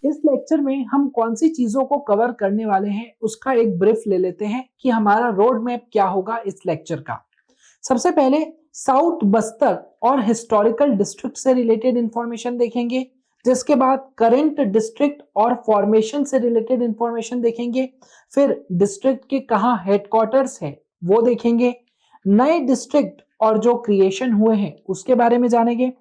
इस लेक्चर में हम कौन सी चीजों को कवर करने वाले हैं उसका एक ब्रीफ ले लेते हैं कि हमारा रोड मैप क्या होगा इस लेक्चर का। सबसे पहले साउथ बस्तर और हिस्टोरिकल डिस्ट्रिक्ट से रिलेटेड इंफॉर्मेशन देखेंगे, जिसके बाद करंट डिस्ट्रिक्ट और फॉर्मेशन से रिलेटेड इंफॉर्मेशन देखेंगे, फिर डिस्ट्रिक्ट के कहाँ हेडक्वार्टर्स है वो देखेंगे, नए डिस्ट्रिक्ट और जो क्रिएशन हुए हैं उसके बारे में जानेंगे,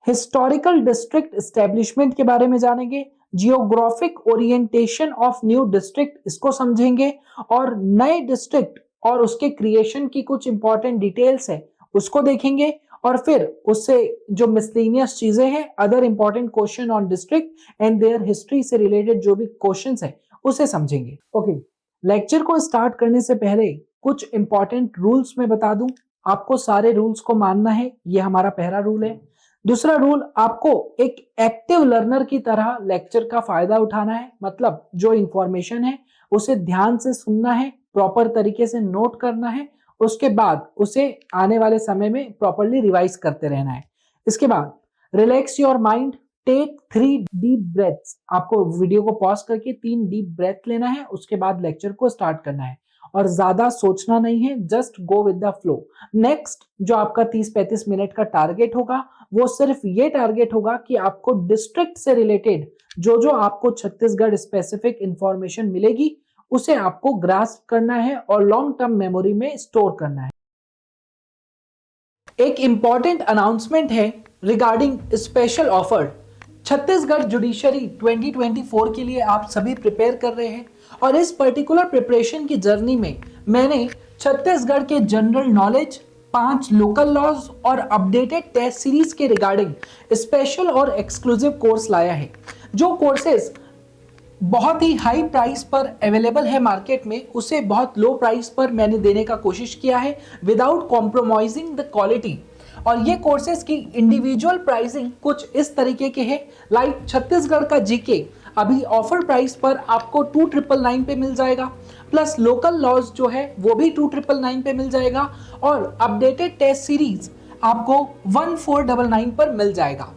हिस्टोरिकल डिस्ट्रिक्ट एस्टेब्लिशमेंट के बारे में जानेंगे, geographic orientation of new district इसको समझेंगे, और नए डिस्ट्रिक्ट और उसके क्रिएशन की कुछ इंपॉर्टेंट डिटेल्स है उसको देखेंगे, और फिर उससे जो मिसलेनियस चीजें हैं, other important question on district and there history से रिलेटेड जो भी क्वेश्चंस है उसे समझेंगे। ओके, लेक्चर को स्टार्ट करने से पहले कुछ इंपॉर्टेंट रूल्स मैं बता दूं। आपको सारे रूल्स को मानना है, ये हमारा पहला रूल है। दूसरा रूल, आपको एक एक्टिव लर्नर की तरह लेक्चर का फायदा उठाना है, मतलब जो इंफॉर्मेशन है उसे ध्यान से सुनना है, प्रॉपर तरीके से नोट करना है, उसके बाद उसे आने वाले समय में प्रॉपरली रिवाइज करते रहना है। इसके बाद relax your mind, take 3 deep breaths. आपको वीडियो को पॉज करके 3 डीप ब्रेथ लेना है, उसके बाद लेक्चर को स्टार्ट करना है और ज्यादा सोचना नहीं है, just go with the flow. Next जो आपका 30-35 मिनट का टारगेट होगा वो सिर्फ ये टारगेट होगा कि आपको डिस्ट्रिक्ट से रिलेटेड जो जो आपको छत्तीसगढ़ स्पेसिफिक इंफॉर्मेशन मिलेगी उसे आपको ग्रास्प करना है और लॉन्ग टर्म मेमोरी में स्टोर करना है। एक इंपॉर्टेंट अनाउंसमेंट है regarding special offer. Chhattisgarh judiciary 2024 के लिए आप सभी प्रिपेयर कर रहे हैं और इस पर्टिकुलर प्रिपरेशन की जर्नी में मैंने छत्तीसगढ़ के जनरल नॉलेज, 5 लोकल लॉज और अपडेटेड टेस्ट सीरीज के रिगार्डिंग स्पेशल और एक्सक्लूसिव कोर्स लाया है। जो कोर्सेज बहुत ही हाई प्राइस पर अवेलेबल है मार्केट में, उसे बहुत लो प्राइस पर मैंने देने का कोशिश किया है विदाउट कॉम्प्रोमाइजिंग द क्वालिटी। और ये कोर्सेज की इंडिविजुअल प्राइसिंग कुछ इस तरीके के हैं, लाइक छत्तीसगढ़ का जीके अभी ऑफर प्राइस पर आपको 2999 पे मिल जाएगा, प्लस लोकल लॉज जो है वो भी 2999 पे मिल जाएगा, और अपडेटेड टेस्ट सीरीज आपको 1499 पर मिल जाएगा।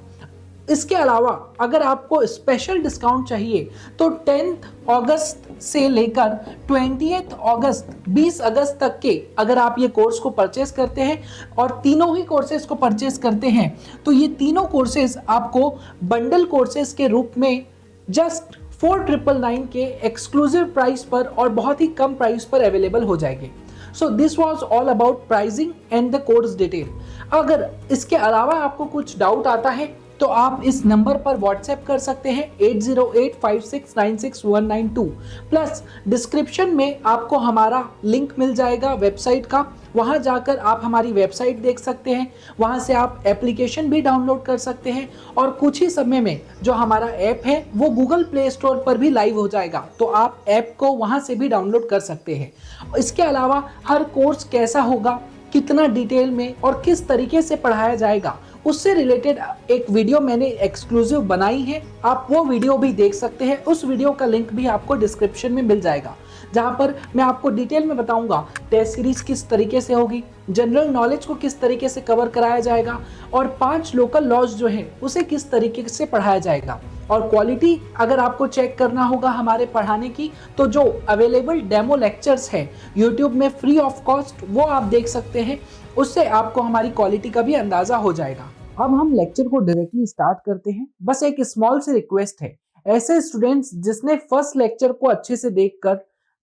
इसके अलावा अगर आपको स्पेशल डिस्काउंट चाहिए तो 10 अगस्त से लेकर 20 अगस्त 20 अगस्त तक के अगर आप ये कोर्स को परचेस करते हैं और तीनों ही कोर्सेज को परचेस करते हैं तो ये तीनों कोर्सेज आपको बंडल कोर्सेज के रूप में जस्ट 4999 के एक्सक्लूसिव प्राइस पर और बहुत ही कम प्राइस पर अवेलेबल हो जाएंगे। So this was all about pricing and the course detail. अगर इसके अलावा आपको कुछ डाउट आता है तो आप इस नंबर पर व्हाट्सएप कर सकते हैं 8085696192। प्लस डिस्क्रिप्शन में आपको हमारा लिंक मिल जाएगा वेबसाइट का, वहां जाकर आप हमारी वेबसाइट देख सकते हैं, वहां से आप एप्लीकेशन भी डाउनलोड कर सकते हैं और कुछ ही समय में जो हमारा ऐप है वो गूगल प्ले स्टोर पर भी लाइव हो जाएगा, तो आप ऐप को वहां से भी डाउनलोड कर सकते हैं। इसके अलावा हर कोर्स कैसा होगा, कितना डिटेल में और किस तरीके से पढ़ाया जाएगा उससे रिलेटेड एक वीडियो मैंने एक्सक्लूसिव बनाई है, आप वो वीडियो भी देख सकते हैं। उस वीडियो का लिंक भी आपको डिस्क्रिप्शन में मिल जाएगा, जहां पर मैं आपको डिटेल में बताऊंगा टेस्ट सीरीज किस तरीके से होगी, जनरल नॉलेज को किस तरीके से कवर कराया जाएगा और 5 लोकल लॉज जो है उसे किस तरीके से पढ़ाया जाएगा। और क्वालिटी अगर आपको चेक करना होगा हमारे पढ़ाने की तो जो अवेलेबल डेमो लेक्चर्स है यूट्यूब में फ्री ऑफ कॉस्ट वो आप देख सकते हैं, उससे आपको हमारी क्वालिटी का भी अंदाजा हो जाएगा। अब हम लेक्चर को डायरेक्टली स्टार्ट करते हैं। बस एक स्मॉल सी रिक्वेस्ट है, ऐसे स्टूडेंट्स जिसने फर्स्ट लेक्चर को अच्छे से देखकर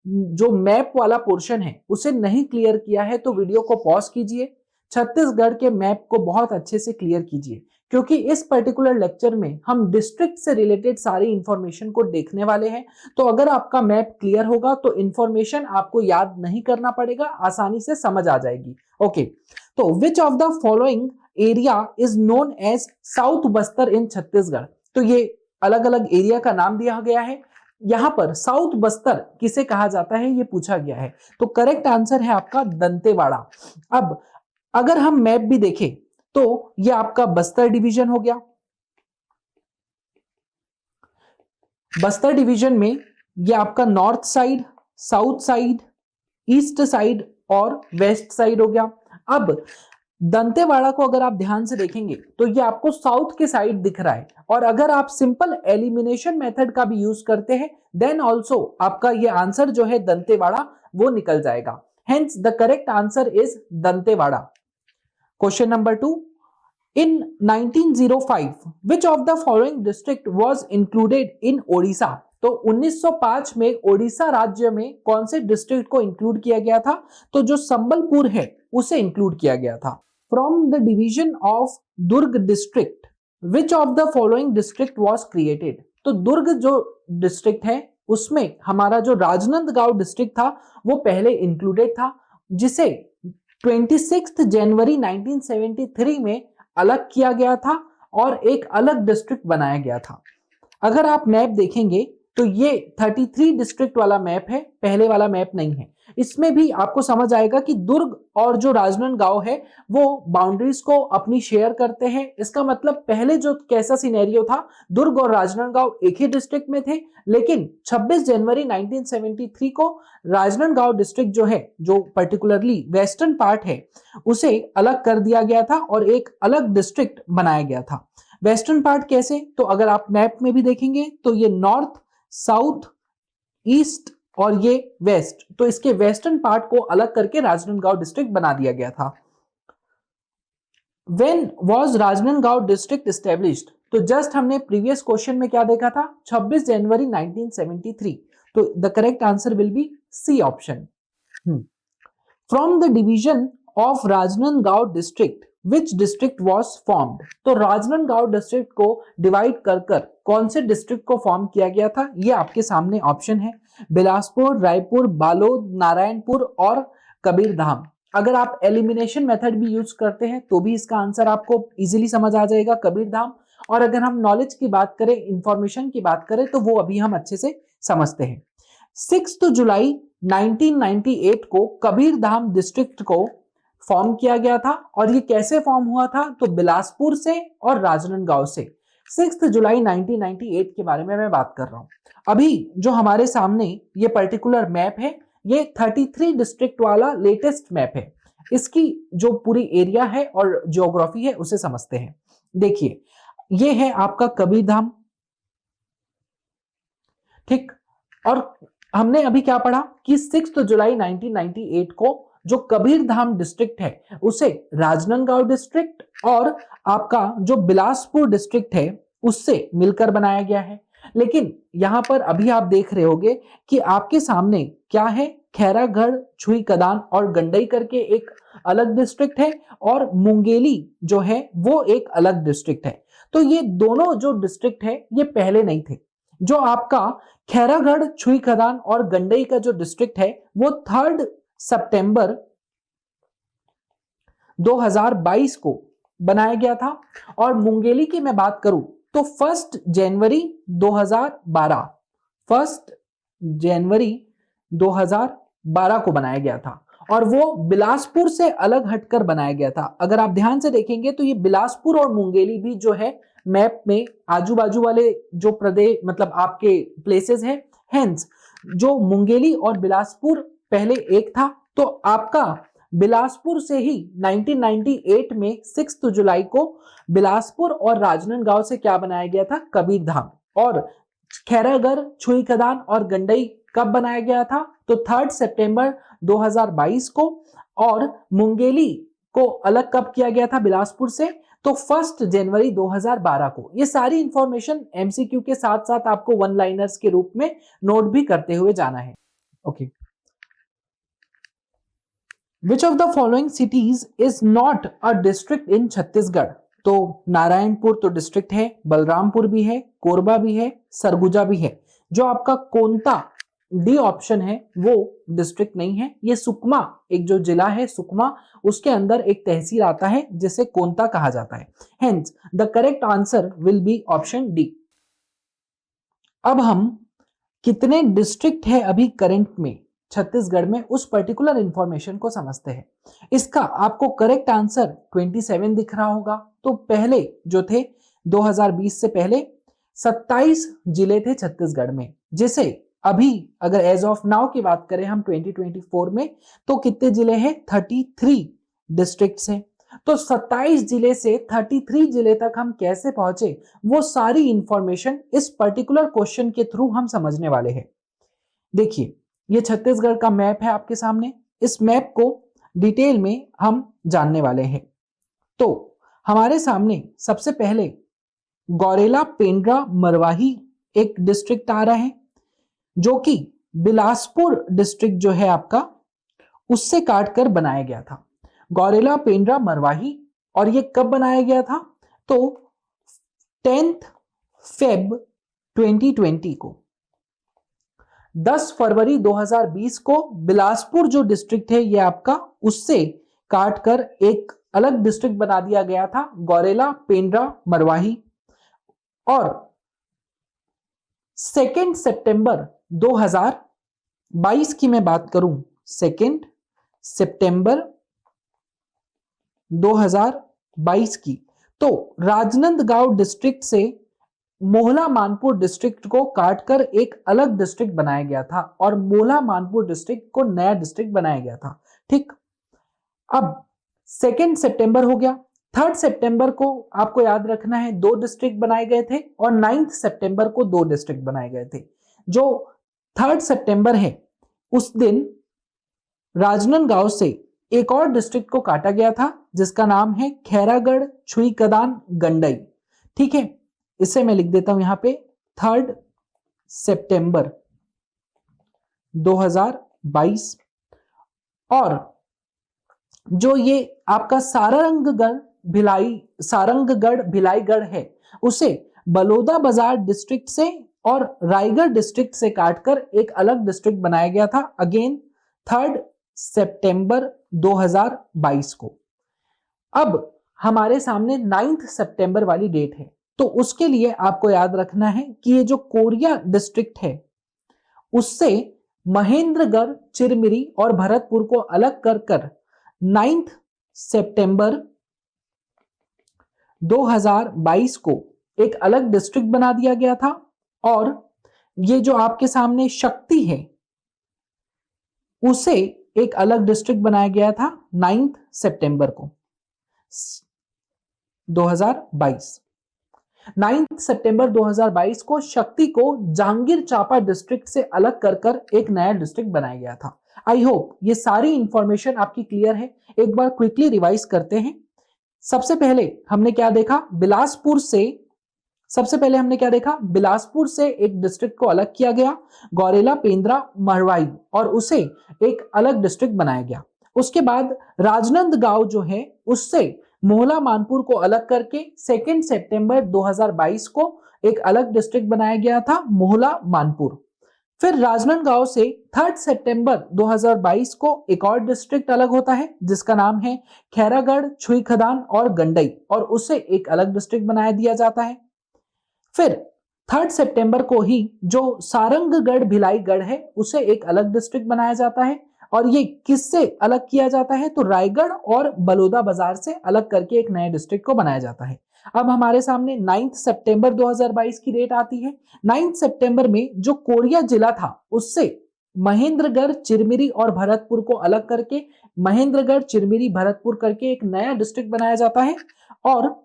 जो मैप वाला पोर्शन है उसे नहीं क्लियर किया है तो वीडियो को पॉज कीजिए, छत्तीसगढ़ के मैप को बहुत अच्छे से क्लियर कीजिए, क्योंकि इस पर्टिकुलर लेक्चर में हम डिस्ट्रिक्ट से रिलेटेड सारी इंफॉर्मेशन को देखने वाले हैं। तो अगर आपका मैप क्लियर होगा तो इंफॉर्मेशन आपको याद नहीं करना पड़ेगा, आसानी से समझ आ जाएगी। ओके, तो which of the following area is known as south Bastar in Chhattisgarh. तो ये अलग अलग एरिया का नाम दिया गया है, यहां पर साउथ बस्तर किसे कहा जाता है ये पूछा गया है, तो करेक्ट आंसर है आपका दंतेवाड़ा। अब अगर हम मैप भी देखें तो ये आपका बस्तर डिवीजन हो गया। बस्तर डिवीजन में ये आपका north side, south side, east side और वेस्ट साइड हो गया। अब दंतेवाड़ा को अगर आप ध्यान से देखेंगे तो ये आपको साउथ के साइड दिख रहा है, और अगर आप सिंपल एलिमिनेशन मेथड का भी यूज करते हैं देन ऑल्सो आपका ये आंसर जो है दंतेवाड़ा वो निकल जाएगा। Hence the correct answer is Dantewada. Question number 2, in 1905 which of the following district was included in Odisha? तो 1905 में ओडिशा राज्य में कौन से डिस्ट्रिक्ट को इंक्लूड किया गया था? तो जो संबलपुर है उसे इंक्लूड किया गया था। From the division of Durg district which of the following district was created? तो दुर्ग जो डिस्ट्रिक्ट है उसमें हमारा जो राजनांदगांव डिस्ट्रिक्ट था वो पहले इंक्लूडेड था, जिसे 26 जनवरी 1973 में अलग किया गया था और एक अलग डिस्ट्रिक्ट बनाया गया था। अगर आप मैप देखेंगे तो ये 33 डिस्ट्रिक्ट वाला मैप है, पहले वाला मैप नहीं है। इसमें भी आपको समझ आएगा कि दुर्ग और जो राजनांदगांव है वो बाउंड्रीज को अपनी शेयर करते हैं। इसका मतलब पहले जो कैसा सिनेरियो था, दुर्ग और राजनांदगांव एक ही डिस्ट्रिक्ट में थे, लेकिन 26 जनवरी 1973 को राजनांदगांव डिस्ट्रिक्ट जो है, जो पर्टिकुलरली वेस्टर्न पार्ट है, उसे अलग कर दिया गया था और एक अलग डिस्ट्रिक्ट बनाया गया था। वेस्टर्न पार्ट कैसे? तो अगर आप मैप में भी देखेंगे तो ये नॉर्थ, साउथ, ईस्ट और ये वेस्ट, तो इसके वेस्टर्न पार्ट को अलग करके राजनांदगांव डिस्ट्रिक्ट बना दिया गया था। When was Rajnandgaon district established? तो जस्ट हमने प्रीवियस क्वेश्चन में क्या देखा था? 26 जनवरी 1973। तो the correct answer will be C option. From the division of Rajnandgaon district which district was formed? तो राजनांदगांव डिस्ट्रिक्ट को डिवाइड कर कौन से डिस्ट्रिक्ट को फॉर्म किया गया था? ये आपके सामने ऑप्शन है, बिलासपुर, रायपुर, बालोद, नारायणपुर और कबीरधाम। अगर आप एलिमिनेशन मेथड भी यूज करते हैं तो भी इसका आंसर आपको इजीली समझ आ जाएगा, कबीरधाम। और अगर हम नॉलेज की बात करें, इंफॉर्मेशन की बात करें, तो वो अभी हम अच्छे से समझते हैं। 6 जुलाई 1998 को कबीरधाम डिस्ट्रिक्ट को फॉर्म किया गया था, और ये कैसे फॉर्म हुआ था? तो बिलासपुर से और राजनांदगांव से। 6 जुलाई 1998 के बारे में मैं बात कर रहा हूं। अभी जो हमारे सामने ये पर्टिकुलर मैप है, ये 33 डिस्ट्रिक्ट वाला लेटेस्ट मैप है। इसकी जो पूरी एरिया है और ज्योग्राफी है उसे समझते हैं। देखिए, ये है आपका कबीरधाम, ठीक। और हमने अभी क्या पढ़ा कि 6 जुलाई 1998 को जो कबीरधाम डिस्ट्रिक्ट है उसे राजनांदगांव डिस्ट्रिक्ट और आपका जो बिलासपुर डिस्ट्रिक्ट है उससे मिलकर बनाया गया है। लेकिन यहां पर अभी आप देख रहे होंगे कि आपके सामने क्या है, खैरागढ़, छुई कदान और गंडई करके एक अलग डिस्ट्रिक्ट है, और मुंगेली जो है वो एक अलग डिस्ट्रिक्ट है। तो ये दोनों जो डिस्ट्रिक्ट है ये पहले नहीं थे। जो आपका खैरागढ़, छुई कदान और गंडई का जो डिस्ट्रिक्ट है वो 3 सितंबर 2022 को बनाया गया था, और मुंगेली की मैं बात करूं तो 1 जनवरी 2012 को बनाया गया था, और वो बिलासपुर से अलग हटकर बनाया गया था। अगर आप ध्यान से देखेंगे तो ये बिलासपुर और मुंगेली भी जो है मैप में आजू बाजू वाले जो प्रदेश मतलब आपके प्लेसेस हैं, हेंस जो मुंगेली और बिलासपुर पहले एक था। तो आपका बिलासपुर से ही 1998 में 6 जुलाई को बिलासपुर और राजनांदगांव से क्या बनाया गया था? कबीरधाम। और खैरागढ़, छुई कदान और गंडई कब बनाया गया था? तो 3 सितंबर 2022 को। और मुंगेली को अलग कब किया गया था बिलासपुर से? तो 1 जनवरी 2012 को। ये सारी इंफॉर्मेशन एमसीक्यू के साथ साथ आपको वन लाइनर्स के रूप में नोट भी करते हुए जाना है। Okay. Which of the following cities is not a district in Chhattisgarh? तो नारायणपुर तो डिस्ट्रिक्ट है, बलरामपुर भी है, कोरबा भी है, सरगुजा भी है। जो आपका कोंता डी ऑप्शन है वो डिस्ट्रिक्ट नहीं है। ये सुकमा एक जो जिला है, सुकमा, उसके अंदर एक तहसील आता है जिसे कोंता कहा जाता है। Hence the correct answer will B option D. अब हम कितने डिस्ट्रिक्ट है अभी करंट में छत्तीसगढ़ में उस पर्टिकुलर इंफॉर्मेशन को समझते हैं। इसका आपको करेक्ट आंसर 27 दिख रहा होगा। तो पहले जो थे 2020 से पहले 27 जिले थे छत्तीसगढ़ में, जिसे अभी अगर एज ऑफ नाउ की बात करें हम 2024 में तो कितने जिले हैं? 33 डिस्ट्रिक्ट्स हैं। तो 27 जिले से 33 जिले तक हम कैसे पहुंचे, वो सारी इंफॉर्मेशन इस पर्टिकुलर क्वेश्चन के थ्रू हम समझने वाले हैं। देखिए, ये छत्तीसगढ़ का मैप है आपके सामने। इस मैप को डिटेल में हम जानने वाले हैं। तो हमारे सामने सबसे पहले गौरेला, पेंड्रा, मरवाही एक डिस्ट्रिक्ट आ रहा है, जो कि बिलासपुर डिस्ट्रिक्ट जो है आपका, उससे काट कर बनाया गया था। गौरेला, पेंड्रा, मरवाही। और ये कब बनाया गया था? तो 10 फेब 2020 को, 10 फरवरी 2020 को बिलासपुर जो डिस्ट्रिक्ट है ये आपका, उससे काट कर एक अलग डिस्ट्रिक्ट बना दिया गया था, गौरेला, पेंड्रा, मरवाही। और 2 सितंबर 2022 की मैं बात करूं, 2 सितंबर 2022 की, तो राजनांदगांव डिस्ट्रिक्ट से मोहला मानपुर डिस्ट्रिक्ट को काटकर एक अलग डिस्ट्रिक्ट बनाया गया था और मोहला मानपुर डिस्ट्रिक्ट को नया डिस्ट्रिक्ट बनाया गया था। ठीक, अब 2 सितंबर हो गया। 3 सितंबर को आपको याद रखना है 2 डिस्ट्रिक्ट बनाए गए थे और 9 सितंबर को 2 डिस्ट्रिक्ट बनाए गए थे। जो 3 सितंबर है उस दिन राजनांदगांव से एक और डिस्ट्रिक्ट को काटा गया था जिसका नाम है खैरागढ़, छुईकदान, गंडई। ठीक है, इसे मैं लिख देता हूं यहां पे 3 सितंबर 2022। और जो ये आपका सारंगगढ़ भिलाईगढ़ है, उसे बलौदा बाजार डिस्ट्रिक्ट से और रायगढ़ डिस्ट्रिक्ट से काटकर एक अलग डिस्ट्रिक्ट बनाया गया था, अगेन 3 सितंबर 2022 को। अब हमारे सामने 9 सितंबर वाली डेट है, तो उसके लिए आपको याद रखना है कि ये जो कोरिया डिस्ट्रिक्ट है उससे महेंद्रगढ़, चिरमिरी और भरतपुर को अलग कर 9 सितंबर 2022 को एक अलग डिस्ट्रिक्ट बना दिया गया था। और ये जो आपके सामने शक्ति है उसे एक अलग डिस्ट्रिक्ट बनाया गया था 9 सितंबर को 2022। 9 सितंबर 2022 को शक्ति को जांगीर चांपा डिस्ट्रिक्ट से अलग कर एक नया डिस्ट्रिक्ट बनाया गया था। आई होप ये सारी इंफॉर्मेशन आपकी क्लियर है। एक बार क्विकली रिवाइज करते हैं। सबसे पहले हमने क्या देखा, बिलासपुर से एक डिस्ट्रिक्ट को अलग किया गया, गौरेला, पेंद्रा, मरवाई, और उसे एक अलग डिस्ट्रिक्ट बनाया गया। उसके बाद राजनांदगांव जो है उससे मोहला मानपुर को अलग करके 2 सितंबर 2022 को एक अलग डिस्ट्रिक्ट बनाया गया था, मोहला मानपुर। फिर राजनांदगांव से 3 सितंबर 2022 को एक और डिस्ट्रिक्ट अलग होता है जिसका नाम है खैरागढ़, छुईखदान और गंडई, और उसे एक अलग डिस्ट्रिक्ट बनाया दिया जाता है। फिर 3 सितंबर को ही जो सारंगगढ़ भिलाईगढ़ है उसे एक अलग डिस्ट्रिक्ट बनाया जाता है, और ये किससे अलग किया जाता है, तो रायगढ़ और बलौदा बाजार से अलग करके एक नए डिस्ट्रिक्ट को बनाया जाता है। अब हमारे सामने 9 सितंबर 2022 की डेट आती है। 9 सितंबर में जो कोरिया जिला था उससे महेंद्रगढ़, चिरमिरी और भरतपुर को अलग करके महेंद्रगढ़, चिरमिरी, भरतपुर करके एक नया डिस्ट्रिक्ट बनाया जाता है। और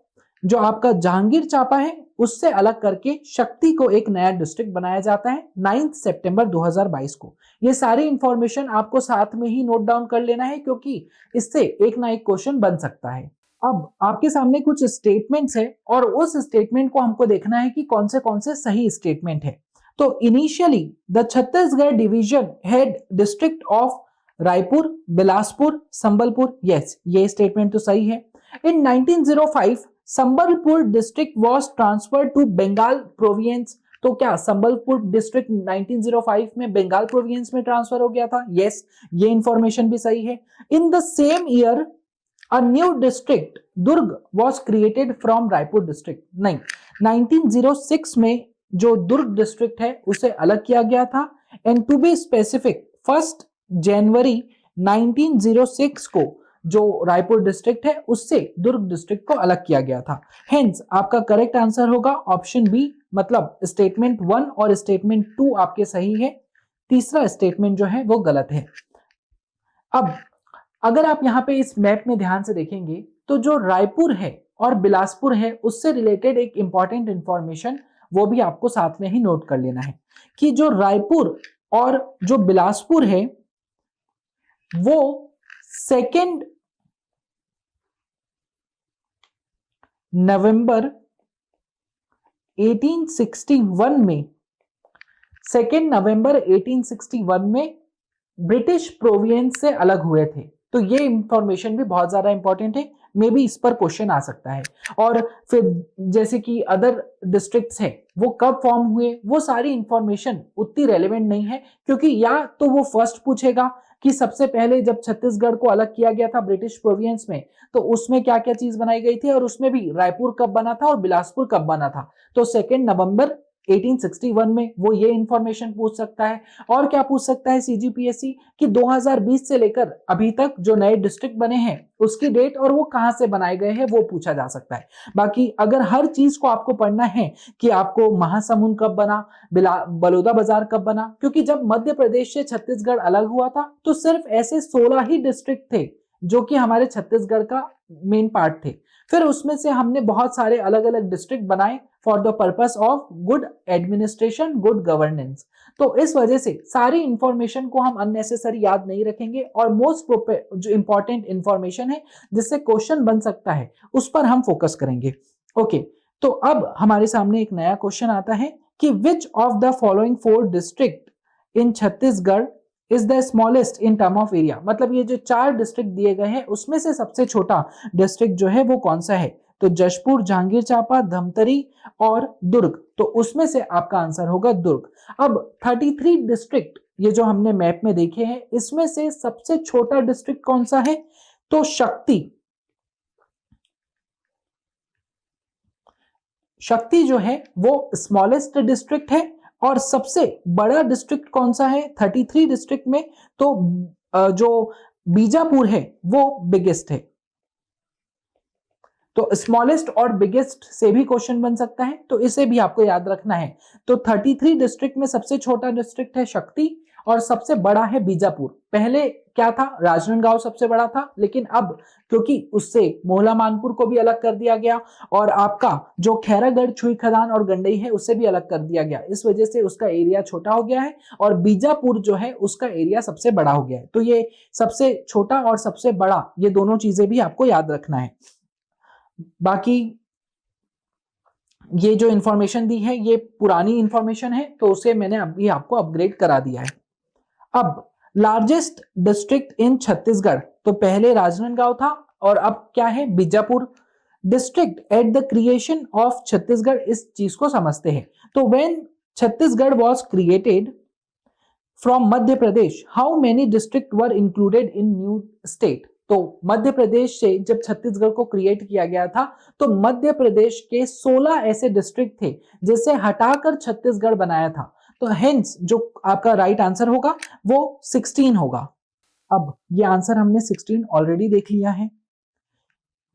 जो आपका जहांगीर चांपा है उससे अलग करके शक्ति को एक नया डिस्ट्रिक्ट बनाया जाता है 9 सितंबर 2022 को। ये सारी इंफॉर्मेशन आपको साथ में ही नोट डाउन कर लेना है क्योंकि इससे एक ना एक क्वेश्चन बन सकता है। अब आपके सामने कुछ स्टेटमेंट्स है और उस स्टेटमेंट को हमको देखना है कि कौन से सही स्टेटमेंट है। तो initially the Chhattisgarh division had district of Raipur, Bilaspur, Sambalpur. Yes, ये स्टेटमेंट तो सही है। In 1905 Sambalpur district was transferred to Bengal province. तो क्या संबलपुर डिस्ट्रिक्ट 1905 में बंगाल प्रोविंस में ट्रांसफर हो गया था? यस, ये इंफॉर्मेशन भी सही है। In the same year a new district Durg was created from Raipur district. नहीं, 1906 में जो दुर्ग डिस्ट्रिक्ट है उसे अलग किया गया था। एंड टू बी स्पेसिफिक 1 जनवरी 1906 को जो रायपुर डिस्ट्रिक्ट है उससे दुर्ग डिस्ट्रिक्ट को अलग किया गया था। हेंस आपका करेक्ट आंसर होगा ऑप्शन बी, मतलब स्टेटमेंट 1 और स्टेटमेंट 2 आपके सही है, तीसरा स्टेटमेंट जो है वो गलत है। अब अगर आप यहाँ पे इस मैप में ध्यान से देखेंगे तो जो रायपुर है और बिलासपुर है उससे रिलेटेड एक इंपॉर्टेंट इंफॉर्मेशन वो भी आपको साथ में ही नोट कर लेना है कि जो रायपुर और जो बिलासपुर है वो 2 नवंबर 1861 में 2 नवंबर 1861 में ब्रिटिश प्रोविंस से अलग हुए थे। तो ये इंफॉर्मेशन भी बहुत ज्यादा इंपॉर्टेंट है, मे बी इस पर क्वेश्चन आ सकता है। और फिर जैसे कि अदर डिस्ट्रिक्ट्स है वो कब फॉर्म हुए, वो सारी इंफॉर्मेशन उतनी रेलेवेंट नहीं है, क्योंकि या तो वो फर्स्ट पूछेगा कि सबसे पहले जब छत्तीसगढ़ को अलग किया गया था ब्रिटिश प्रोविंस में तो उसमें क्या क्या चीज बनाई गई थी और उसमें भी रायपुर कब बना था और बिलासपुर कब बना था। तो 2 नवंबर 1861 में वो ये इंफॉर्मेशन पूछ सकता है। और क्या पूछ सकता है सीजीपीएससी कि 2020 से लेकर अभी तक जो नए डिस्ट्रिक्ट बने हैं उसकी डेट और वो कहां से बनाए गए हैं वो पूछा जा सकता है। बाकी अगर हर चीज को आपको पढ़ना है कि आपको महासमुंद कब बना, बलौदा बाजार कब बना, क्योंकि जब मध्य प्रदेश से छत्तीसगढ़ अलग हुआ था तो सिर्फ ऐसे 16 ही डिस्ट्रिक्ट थे जो कि हमारे छत्तीसगढ़ का मेन पार्ट थे। फिर उसमें से हमने बहुत सारे अलग अलग डिस्ट्रिक्ट बनाए for the purpose of good administration, good governance. तो इस वजह से सारी इंफॉर्मेशन को हम अननेसेसरी याद नहीं रखेंगे और मोस्ट जो इंपॉर्टेंट इंफॉर्मेशन है जिससे क्वेश्चन बन सकता है उस पर हम फोकस करेंगे। ओके, तो अब हमारे सामने एक नया क्वेश्चन आता है कि विच of the following 4 district in Chhattisgarh is the smallest in term of area. मतलब ये जो 4 डिस्ट्रिक्ट दिए गए हैं उसमें से सबसे छोटा डिस्ट्रिक्ट जो है वो कौन सा है। तो जशपुर, जांजगीर चांपा, धमतरी और दुर्ग। तो उसमें से आपका आंसर होगा दुर्ग। अब 33 डिस्ट्रिक्ट ये जो हमने मैप में देखे हैं इसमें से सबसे छोटा डिस्ट्रिक्ट कौन सा है। तो शक्ति जो है वो स्मॉलेस्ट डिस्ट्रिक्ट है। और सबसे बड़ा डिस्ट्रिक्ट कौन सा है 33 डिस्ट्रिक्ट में। तो जो बीजापुर है वो बिगेस्ट है। तो स्मॉलेस्ट और बिगेस्ट से भी क्वेश्चन बन सकता है, तो इसे भी आपको याद रखना है। तो 33 डिस्ट्रिक्ट में सबसे छोटा डिस्ट्रिक्ट है शक्ति और सबसे बड़ा है बीजापुर। पहले क्या था, राजनांदगांव सबसे बड़ा था, लेकिन अब क्योंकि उससे मोहला मानपुर को भी अलग कर दिया गया और आपका जो खैरागढ़, छुई खदान और गंडई है उससे भी अलग कर दिया गया, इस वजह से उसका एरिया छोटा हो गया है और बीजापुर जो है उसका एरिया सबसे बड़ा हो गया है। तो ये सबसे छोटा और सबसे बड़ा ये दोनों चीजें भी आपको याद रखना है। बाकी ये जो इंफॉर्मेशन दी है ये पुरानी इंफॉर्मेशन है तो उसे मैंने अभी आपको अपग्रेड करा दिया है। अब लार्जेस्ट डिस्ट्रिक्ट इन छत्तीसगढ़, तो पहले राजनांदगांव था और अब क्या है Bijapur. District at the creation of Chhattisgarh, इस चीज को समझते हैं। तो when Chhattisgarh was created from Madhya Pradesh, how many district were included in new state. तो मध्य प्रदेश से जब छत्तीसगढ़ को क्रिएट किया गया था तो मध्य प्रदेश के 16 ऐसे डिस्ट्रिक्ट थे जिसे हटाकर छत्तीसगढ़ बनाया था। तो हेंस जो आपका राइट आंसर होगा वो 16 होगा। अब ये आंसर हमने 16 ऑलरेडी देख लिया है।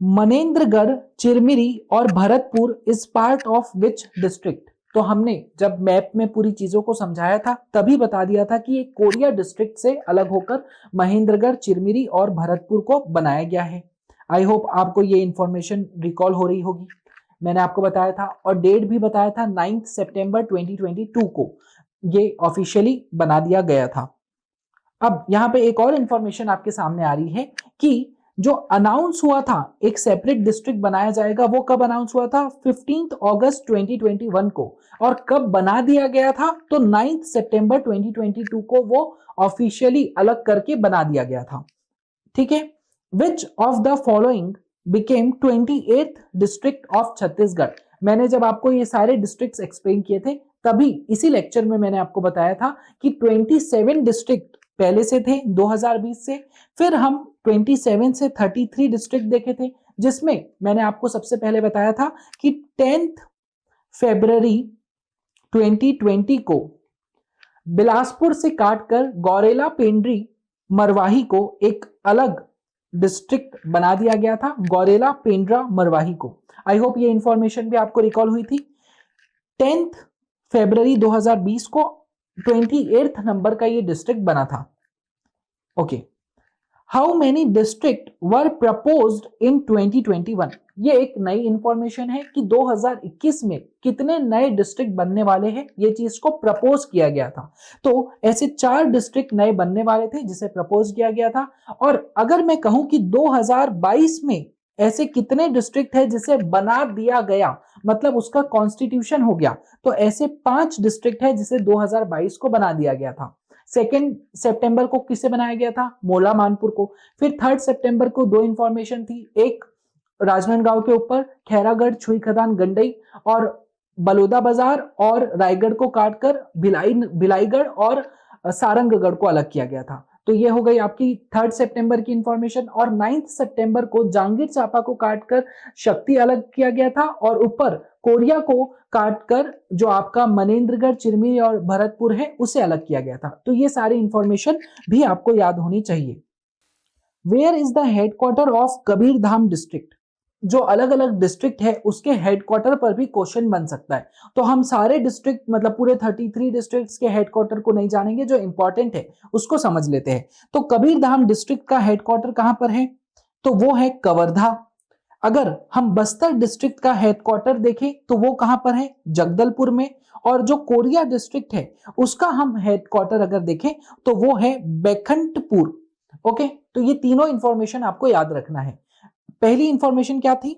मनेन्द्रगढ़, चिरमिरी और Bharatpur is part of which district. तो हमने जब मैप में पूरी चीजों को समझाया था तभी बता दिया था कि ये कोरिया डिस्ट्रिक्ट से अलग होकर महेंद्रगढ़, चिरमिरी और भरतपुर को बनाया गया है। आई होप आपको ये इंफॉर्मेशन रिकॉल हो रही होगी। मैंने आपको बताया था और डेट भी बताया था 9 सितंबर 2022 को ये ऑफिशियली बना दिया गया था। अब यहाँ पे एक और इंफॉर्मेशन आपके सामने आ रही है कि जो अनाउंस हुआ था एक सेपरेट डिस्ट्रिक्ट बनाया जाएगा वो कब अनाउंस हुआ था 15 अगस्त 2021 को। और कब बना दिया गया था तो 9 सितंबर 2022 को वो ऑफिशियली अलग करके बना दिया गया था। ठीक है, विच of the following became 28th district of Chhattisgarh. मैंने जब आपको ये सारे डिस्ट्रिक्ट्स एक्सप्लेन किए थे तभी इसी लेक्चर में मैंने आपको बताया था कि 27 डिस्ट्रिक्ट पहले से थे 2020 से, फिर हम 27 से 33 डिस्ट्रिक्ट देखे थे जिसमें मैंने आपको सबसे पहले बताया था कि 10 फरवरी 2020 को बिलासपुर से काटकर गौरेला, पेंड्री, मरवाही को एक अलग डिस्ट्रिक्ट बना दिया गया था, गौरेला, पेंड्रा, मरवाही को। आई होप ये इंफॉर्मेशन भी आपको रिकॉल हुई थी। 10 फरवरी 2020 को 28th नंबर का ये डिस्ट्रिक्ट बना था। Okay, how many district were proposed इन 2021। ये एक नई इंफॉर्मेशन है कि 2021 में कितने नए डिस्ट्रिक्ट बनने वाले हैं, ये चीज को प्रपोज किया गया था। तो ऐसे 4 डिस्ट्रिक्ट नए बनने वाले थे जिसे प्रपोज किया गया था। और अगर मैं कहूं कि 2022 में ऐसे कितने डिस्ट्रिक्ट है जिसे बना दिया गया, मतलब उसका कॉन्स्टिट्यूशन हो गया, तो ऐसे 5 डिस्ट्रिक्ट है जिसे 2022 को बना दिया गया था। 2 सितंबर को किसे बनाया गया था? मोला मानपुर को। फिर 3 सितंबर को 2 इंफॉर्मेशन थी, एक राजनांदगांव के ऊपर खैरागढ़, छुई खदान, गंडई और बलौदा बाजार, और रायगढ़ को काटकर भिलाईगढ़ और सारंगगढ़ को अलग किया गया था। तो ये हो गई आपकी 3 सितंबर की इंफॉर्मेशन। और 9 सितंबर को जांगीर चांपा को काटकर शक्ति अलग किया गया था, और ऊपर कोरिया को काटकर जो आपका मनेन्द्रगढ़, चिरमिरी और भरतपुर है उसे अलग किया गया था। तो ये सारी इंफॉर्मेशन भी आपको याद होनी चाहिए। Where is the headquarter of Kabirdham district? जो अलग अलग डिस्ट्रिक्ट है उसके हेडक्वार्टर पर भी क्वेश्चन बन सकता है। तो हम सारे डिस्ट्रिक्ट मतलब पूरे 33 डिस्ट्रिक्ट्स के हेडक्वार्टर को नहीं जानेंगे, जो इंपॉर्टेंट है उसको समझ लेते हैं। तो कबीरधाम डिस्ट्रिक्ट का हेडक्वार्टर कहां पर है? तो वो है कवर्धा। अगर हम बस्तर डिस्ट्रिक्ट का हेडक्वार्टर देखें तो वो कहां पर है? जगदलपुर में। और जो कोरिया डिस्ट्रिक्ट है उसका हम हेडक्वार्टर अगर देखें तो वो है बैकुंठपुर। ओके, तो ये तीनों इंफॉर्मेशन आपको याद रखना है। पहली इंफॉर्मेशन क्या थी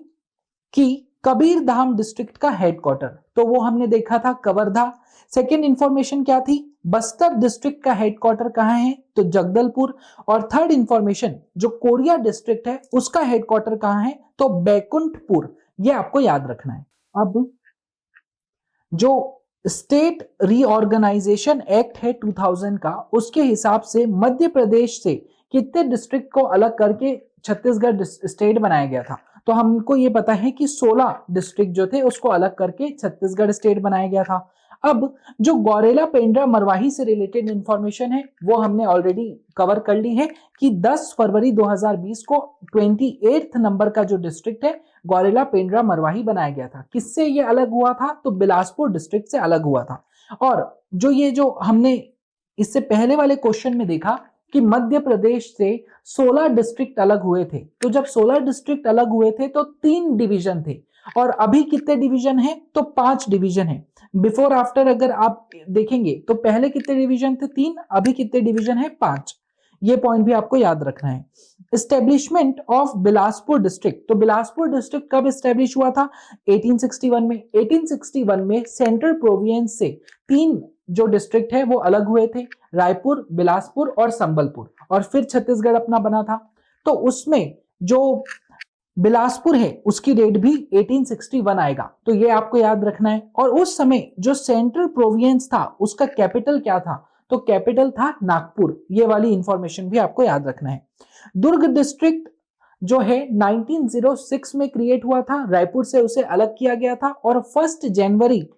कि कबीरधाम डिस्ट्रिक्ट का हेडक्वार्टर, तो वो हमने देखा था कवर्धा। सेकेंड इंफॉर्मेशन क्या थी? बस्तर डिस्ट्रिक्ट का हेडक्वार्टर कहां है? तो जगदलपुर। और थर्ड इंफॉर्मेशन, जो कोरिया डिस्ट्रिक्ट है उसका हेडक्वार्टर कहां है? तो बैकुंठपुर। ये आपको याद रखना है। अब जो स्टेट रीऑर्गेनाइजेशन एक्ट है 2000 का, उसके हिसाब से मध्य प्रदेश से कितने डिस्ट्रिक्ट को अलग करके छत्तीसगढ़ स्टेट बनाया गया था? तो हमको ये पता है कि 16 डिस्ट्रिक्ट जो थे उसको अलग करके छत्तीसगढ़ स्टेट बनाया गया था। अब जो गौरेला, पेंड्रा, मरवाही से रिलेटेड इंफॉर्मेशन है वो हमने ऑलरेडी कवर कर ली है कि 10 फरवरी 2020 को 28 नंबर का जो डिस्ट्रिक्ट है गौरेला, पेंड्रा, मरवाही बनाया गया था। किससे ये अलग हुआ था? तो बिलासपुर डिस्ट्रिक्ट से अलग हुआ था। और जो हमने इससे पहले वाले क्वेश्चन में देखा कि मध्य प्रदेश से 16 डिस्ट्रिक्ट अलग हुए थे, तो जब 16 डिस्ट्रिक्ट अलग हुए थे तो 3 डिवीजन थे, और अभी कितने डिवीजन है? तो 5 डिवीजन है। बिफोर आफ्टर अगर आप देखेंगे तो पहले कितने डिवीजन थे? 3, अभी कितने डिवीजन है? 5। ये पॉइंट भी आपको याद रखना है। एस्टेब्लिशमेंट ऑफ बिलासपुर डिस्ट्रिक्ट, तो बिलासपुर डिस्ट्रिक्ट कब एस्टेब्लिश हुआ था? 1861 में। 1861 में सेंट्रल प्रोविंस से 3 जो डिस्ट्रिक्ट है वो अलग हुए थे, रायपुर, बिलासपुर और संबलपुर, और फिर छत्तीसगढ़ अपना बना था। तो उसमें जो बिलासपुर है उसकी डेट भी 1861 आएगा, तो ये आपको याद रखना है। और उस समय जो सेंट्रल प्रोविंस था उसका कैपिटल क्या था? तो कैपिटल था नागपुर। ये वाली इंफॉर्मेशन भी आपको याद रखना है। दुर्ग डिस्ट्रिक्ट जो है 1906 में क्रिएट हुआ था, रायपुर से उसे अलग किया गया था, और 1 जनवरी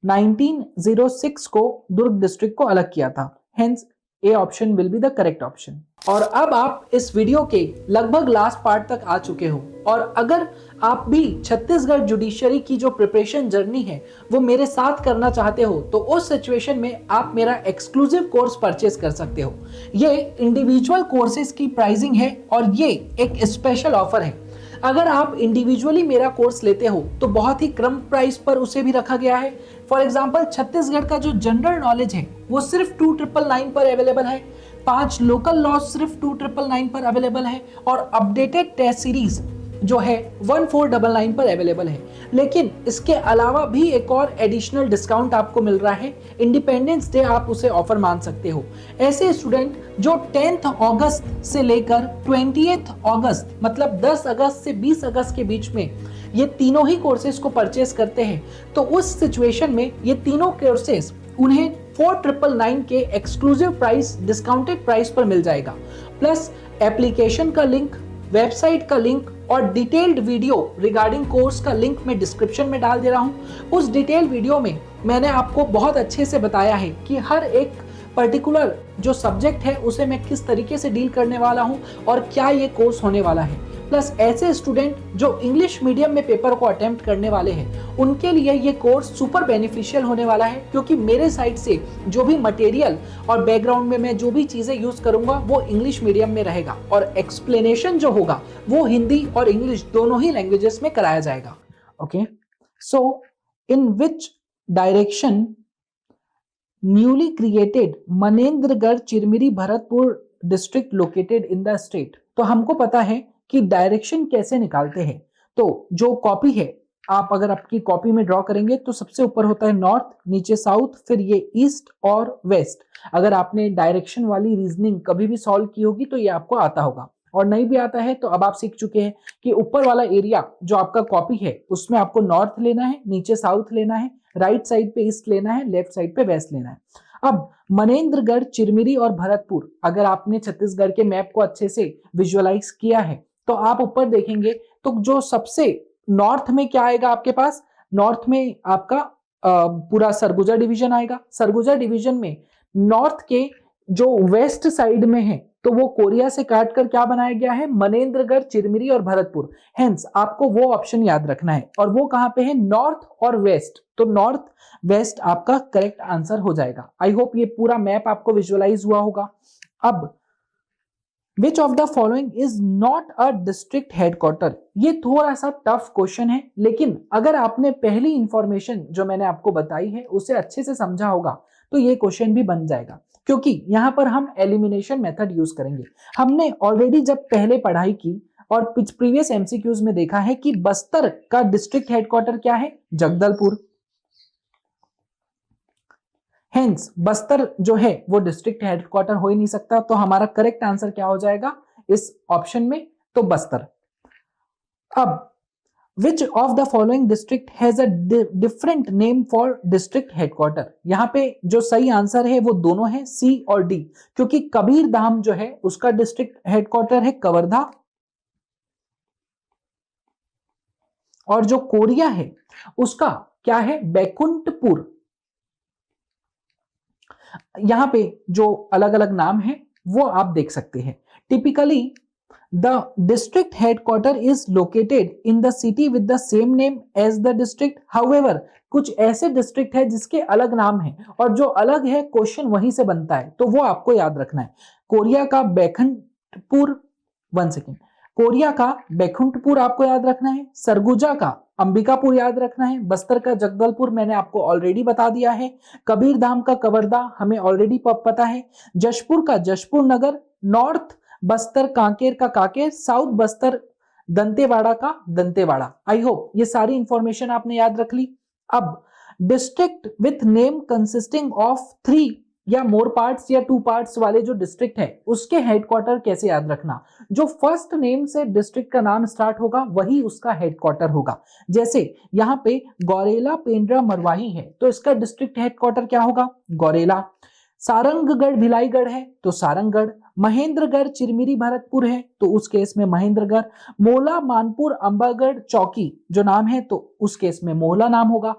1906 को दुर्ग डिस्ट्रिक्ट को अलग किया था। Hence A option will be the correct option. और अब आप इस वीडियो के लगभग लास्ट पार्ट तक आ चुके हो, और अगर आप भी छत्तीसगढ़ जुडिशरी की जो प्रिपरेशन जर्नी है वो मेरे साथ करना चाहते हो, तो उस सिचुएशन में आप मेरा एक्सक्लूसिव कोर्स परचेस कर सकते हो। ये इंडिविजुअल कोर्सेज की प्राइसिंग है और ये एक स्पेशल ऑफर है। अगर आप इंडिविजुअली मेरा कोर्स लेते हो तो बहुत ही कम प्राइस पर उसे भी रखा गया है। फॉर एग्जांपल, छत्तीसगढ़ का जो जनरल नॉलेज है वो सिर्फ 2999 पर अवेलेबल है, 5 लोकल लॉ सिर्फ 2999 पर अवेलेबल है, और अपडेटेड टेस्ट सीरीज जो है 1499 पर अवेलेबल है। लेकिन इसके अलावा भी एक और एडिशनल डिस्काउंट आपको मिल रहा है, इंडिपेंडेंस डे आप उसे ऑफर मान सकते हो। ऐसे स्टूडेंट जो 10 अगस्त से लेकर 20 अगस्त मतलब 10 अगस्त से 20 अगस्त के बीच में ये तीनों ही कोर्सेज को परचेस करते हैं, तो उस सिचुएशन में ये तीनों कोर्सेज उन्हें 4999 के एक्सक्लूसिव प्राइस, डिस्काउंटेड प्राइस पर मिल जाएगा। प्लस एप्लीकेशन का लिंक, वेबसाइट का लिंक और डिटेल्ड वीडियो रिगार्डिंग कोर्स का लिंक मैं डिस्क्रिप्शन में डाल दे रहा हूं। उस डिटेल वीडियो में मैंने आपको बहुत अच्छे से बताया है कि हर एक पर्टिकुलर जो सब्जेक्ट है उसे मैं किस तरीके से डील करने वाला हूं और क्या ये कोर्स होने वाला है। प्लस ऐसे स्टूडेंट जो इंग्लिश मीडियम में पेपर को अटेम्प्ट करने वाले हैं उनके लिए ये कोर्स सुपर बेनिफिशियल होने वाला है, क्योंकि मेरे साइड से जो भी मटेरियल और बैकग्राउंड में मैं जो भी चीजें यूज करूंगा वो इंग्लिश मीडियम में रहेगा और एक्सप्लेनेशन जो होगा वो हिंदी और इंग्लिश दोनों ही लैंग्वेजेस में कराया जाएगा। Okay, so in which direction newly created Manendragarh Chirmiri Bharatpur district located in the state. तो हमको पता है कि डायरेक्शन कैसे निकालते हैं। तो जो कॉपी है, आप अगर आपकी कॉपी में ड्रॉ करेंगे तो सबसे ऊपर होता है नॉर्थ, नीचे साउथ, फिर ये ईस्ट और वेस्ट। अगर आपने डायरेक्शन वाली रीजनिंग कभी भी सॉल्व की होगी तो ये आपको आता होगा, और नहीं भी आता है तो अब आप सीख चुके हैं कि ऊपर वाला एरिया जो आपका कॉपी है उसमें आपको नॉर्थ लेना है, नीचे साउथ लेना है, राइट साइड पे ईस्ट लेना है, लेफ्ट साइड पे वेस्ट लेना है। अब मनेंद्रगढ़, चिरमिरी और भरतपुर, अगर आपने छत्तीसगढ़ के मैप को अच्छे से विजुअलाइज किया है तो आप ऊपर देखेंगे तो जो सबसे नॉर्थ में क्या आएगा आपके पास, नॉर्थ में आपका पूरा सरगुजा डिवीजन आएगा। सरगुजा डिवीजन में नॉर्थ के जो वेस्ट साइड में है तो वो कोरिया से काट कर क्या बनाया गया है, मनेंद्रगढ़, चिरमिरी और भरतपुर। हेंस आपको वो ऑप्शन याद रखना है, और वो कहां पे है, नॉर्थ और वेस्ट। तो नॉर्थ वेस्ट आपका करेक्ट आंसर हो जाएगा। आई होप ये पूरा मैप आपको विजुअलाइज हुआ होगा। अब Which of the following is not a district headquarter? ये थोड़ा सा टफ क्वेश्चन है, लेकिन अगर आपने पहली इंफॉर्मेशन जो मैंने आपको बताई है उसे अच्छे से समझा होगा तो ये क्वेश्चन भी बन जाएगा, क्योंकि यहाँ पर हम एलिमिनेशन मेथड यूज करेंगे। हमने ऑलरेडी जब पहले पढ़ाई की और प्रीवियस एमसीक्यूज में देखा है कि बस्तर का डिस्ट्रिक्ट हेडक्वार्टर क्या है, जगदलपुर। हेंस बस्तर जो है वो डिस्ट्रिक्ट हेडक्वार्टर हो ही नहीं सकता, तो हमारा करेक्ट आंसर क्या हो जाएगा इस ऑप्शन में, तो बस्तर। अब Which of the following district has a different name for district headquarter? यहाँ पे जो सही आंसर है वो दोनों है, सी और डी, क्योंकि कबीर धाम जो है उसका डिस्ट्रिक्ट हेडक्वार्टर है कवर्धा, और जो कोरिया है उसका क्या है, बैकुंठपुर। यहां पे जो अलग अलग नाम है वो आप देख सकते हैं। Typically the district headquarter is located in the city with the same name as the district. However कुछ ऐसे डिस्ट्रिक्ट है जिसके अलग नाम है और जो अलग है क्वेश्चन वहीं से बनता है, तो वो आपको याद रखना है। कोरिया का बैकुंठपुर, वन सेकेंड, कोरिया का बैकुंठपुर आपको याद रखना है, सरगुजा का अंबिकापुर याद रखना है, बस्तर का जगदलपुर मैंने आपको ऑलरेडी बता दिया है, कबीर धाम का कवर्धा हमें ऑलरेडी पता है, जशपुर का जशपुर नगर, नॉर्थ बस्तर कांकेर का कांकेर, साउथ बस्तर दंतेवाड़ा का दंतेवाड़ा। आई होप ये सारी इंफॉर्मेशन आपने याद रख ली। अब district with name consisting of 3 या मोर पार्ट्स या 2 पार्ट्स वाले जो डिस्ट्रिक्ट है उसके हेडक्वार्टर कैसे याद रखना। जो फर्स्ट नेम से डिस्ट्रिक्ट का नाम स्टार्ट होगा वही उसका हेडक्वार्टर होगा। जैसे यहाँ पे गौरेला, पेंड्रा, मरवाही है तो इसका डिस्ट्रिक्ट हेडक्वार्टर क्या होगा, गौरेला। सारंगगढ़, भिलाईगढ़ है तो सारंगगढ़। महेंद्रगढ़, चिरमिरी, भरतपुर है तो उस केस में महेंद्रगढ़। मोला, मानपुर, अंबागढ़, चौकी जो नाम है तो उस केस में मोहला नाम होगा।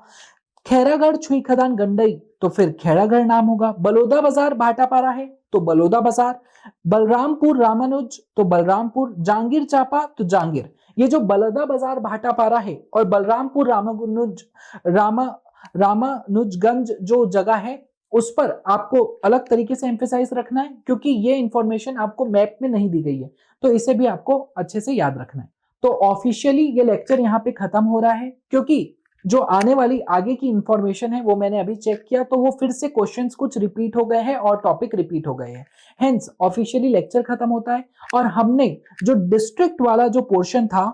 खैरागढ़, छुई खदान, गंडई तो फिर खेड़ागढ़ नाम होगा। बलौदा बाजार, भाटापारा है तो बलौदा बाजार। बलरामपुर, रामानुज तो बलरामपुर। जांगीर चांपा तो जांगीर। ये जो बलौदा बाजार, भाटापारा है और बलरामपुर, रामानुजगंज जो जगह है उस पर आपको अलग तरीके से एम्फेसाइज रखना है, क्योंकि ये इंफॉर्मेशन आपको मैप में नहीं दी गई है, तो इसे भी आपको अच्छे से याद रखना है। तो ऑफिशियली ये लेक्चर यहाँ पे खत्म हो रहा है, क्योंकि जो आने वाली आगे की इंफॉर्मेशन है वो मैंने अभी चेक किया तो वो फिर से क्वेश्चंस कुछ रिपीट हो गए हैं और टॉपिक रिपीट हो गए हैं। हेंस ऑफिशियली लेक्चर खत्म होता है और हमने जो डिस्ट्रिक्ट वाला जो पोर्शन था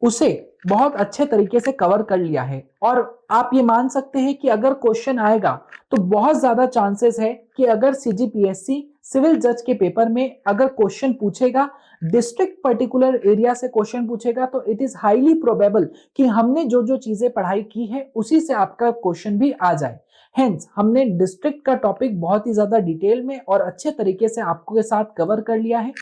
उसे बहुत अच्छे तरीके से कवर कर लिया है। और आप ये मान सकते हैं कि अगर क्वेश्चन आएगा तो बहुत ज्यादा चांसेस है कि अगर सीजीपीएससी सिविल जज के पेपर में अगर क्वेश्चन पूछेगा, डिस्ट्रिक्ट पर्टिकुलर एरिया से क्वेश्चन पूछेगा, तो इट इज हाईली प्रोबेबल कि हमने जो जो चीजें पढ़ाई की है उसी से आपका क्वेश्चन भी आ जाए। हेंस हमने डिस्ट्रिक्ट का टॉपिक बहुत ही ज्यादा डिटेल में और अच्छे तरीके से आपके साथ कवर कर लिया है।